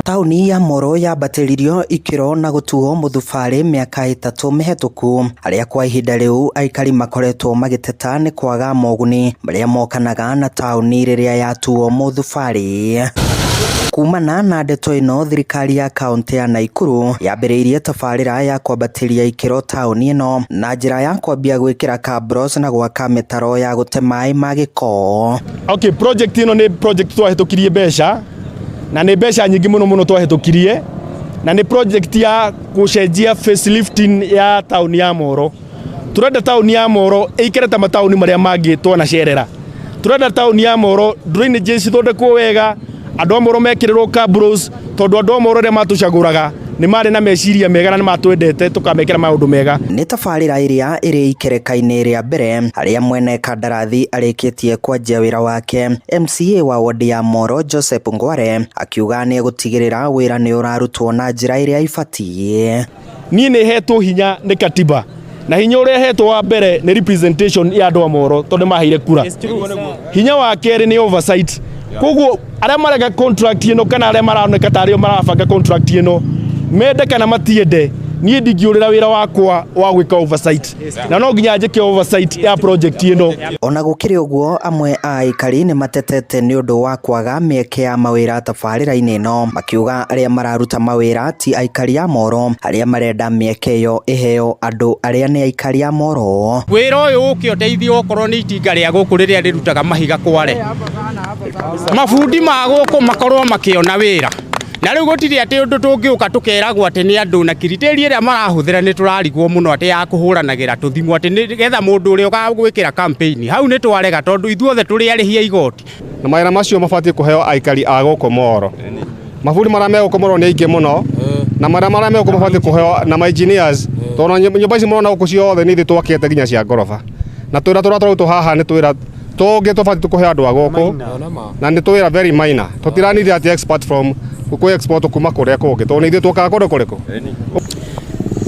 Tauni ya Moro yambatĩririo ikĩro na gũtuo mũthubarĩ mĩaka 3 mĩhetũku, arĩa kwa ihinda rĩu aikari makoretwo magĩteta nĩ kwaga moguni marĩa mokanaga na tauni rĩrĩa yatuo mũthubarĩ. Kumana na ndeto ĩno, thirikari ya kaunti ya Naikuru yambĩrĩirie tabarĩra ya kwambatĩria ikĩro tauni ĩno na njĩra ya kwambia gwĩkĩra kabros na gwaka mĩtaro ya gũte maĩ ma gĩko. Okay, project ĩno nĩ project twahĩtũkirie mbeca na nĩ mbeca nyingĩ mũno twahĩtũkirie, na nĩ project ya gũcenjia facelifting ya tauni ya Moro. Turenda tauni ya Moro ĩikare ta matauni marĩa mangĩ twanacerera. Turenda tauni ya Moro drainage cithondekwo wega, andũ a Moro mekĩrĩrwo kabros, tondũ andũ a Moro rĩa matũcagũraga nĩ marĩ na meciria mega na nĩ matwendete tũkamekĩra maũndũ mega. Nĩ tabarĩra ĩrĩa ĩrĩ ikereka-inĩ rĩa mbere harĩa mwene kandarathi arĩkĩtie kwanjia wĩra wake. MCA wa wodi ya Moro Joseph Ngware akiuga nĩ gũtigĩrĩra wĩra nĩ ũrarutwo na njĩra ĩrĩa ibatiĩ. Niĩ nĩ hetwo hinya nĩ katiba, na hinya ũrĩa hetwo wa mbere nĩ representation ya andũ a Moro tondũ maheire kura. Hinya wa kerĩ nĩ oversight. Koguo arĩa marega contract ĩno kana arĩa maroneka tarĩ o marabanga contract ĩno mende kana matiende, niĩ ndingĩũrĩra wĩra wakwa wa gwĩka oversight, na no nginya njĩke oversight ya project ĩno. Ona gũkĩrĩ ũguo, amwe a aikari nĩ matetete nĩ ũndũ wa kwaga mĩeke ya mawĩra tabarĩra-inĩ ĩno, makiuga arĩa mararuta mawĩra ti aikari a Moro, arĩa marenda mĩeke ĩyo ĩheo andũ arĩa nĩ aikari a Moro. Wĩra ũyũ ũkĩ ũteithio okorwo nĩ itinga rĩa gũkũ rĩrĩa rĩrutaga mahiga Kware, mabundi ma gũkũ makorwo makĩona wĩra. Na rĩu gũtirĩ atĩ ũndũ tũngĩũka tũkeragwo atĩ nĩ andũ na kiritĩri ĩrĩa marahũthĩra nĩ tũrarigwo mũno atĩ ya kũhũranagĩra tũthimũ atĩ nĩgetha mũndũ ũrĩa ũgagwĩkĩra campaign hau nĩ twarega tondũ ithuothe tũrĩ arĩhia igoti. Na mawĩra macio mabatiĩ kũheo aikari a gũkũ Moro. Mabundi marĩa me gũkũ Moro nĩ aingĩ mũno, na marĩa me gũkũ mabatiĩ kũheo na engineers, tondũ nyũmba ici mũrona gũkũ ciothe nĩ ithuĩ twakĩte nginya cia ngoroba. Na twĩra tũratũrutwo haha nĩ twĩra tũngĩ tũbatiĩ kũheo andũ a gũkũ, na nĩ twĩra very minor. Tũtiranithia atĩ expert from gũkũ export kuma kũrĩa kũngĩ, tondũ nĩ ithuĩ tũkaga kũndũ kũrĩkũ.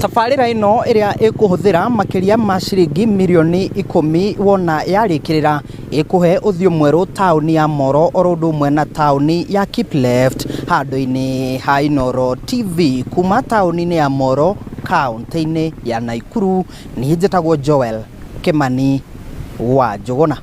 Tabarĩra ĩno ĩrĩa ĩkũhũthĩra makĩria ma ciringi mirioni 10 wona yarĩkĩrĩra ĩkũhe ũthiũ mwerũ tauni ya Moro oro ũndũ ũmwe na tauni ya Kipleft handũ-inĩ ha Inooro TV kuma tauni-inĩ ya Moro kaunti-inĩ ya Naikuru. Niĩ njĩtagwo Joel Kimani wa Njũgũna.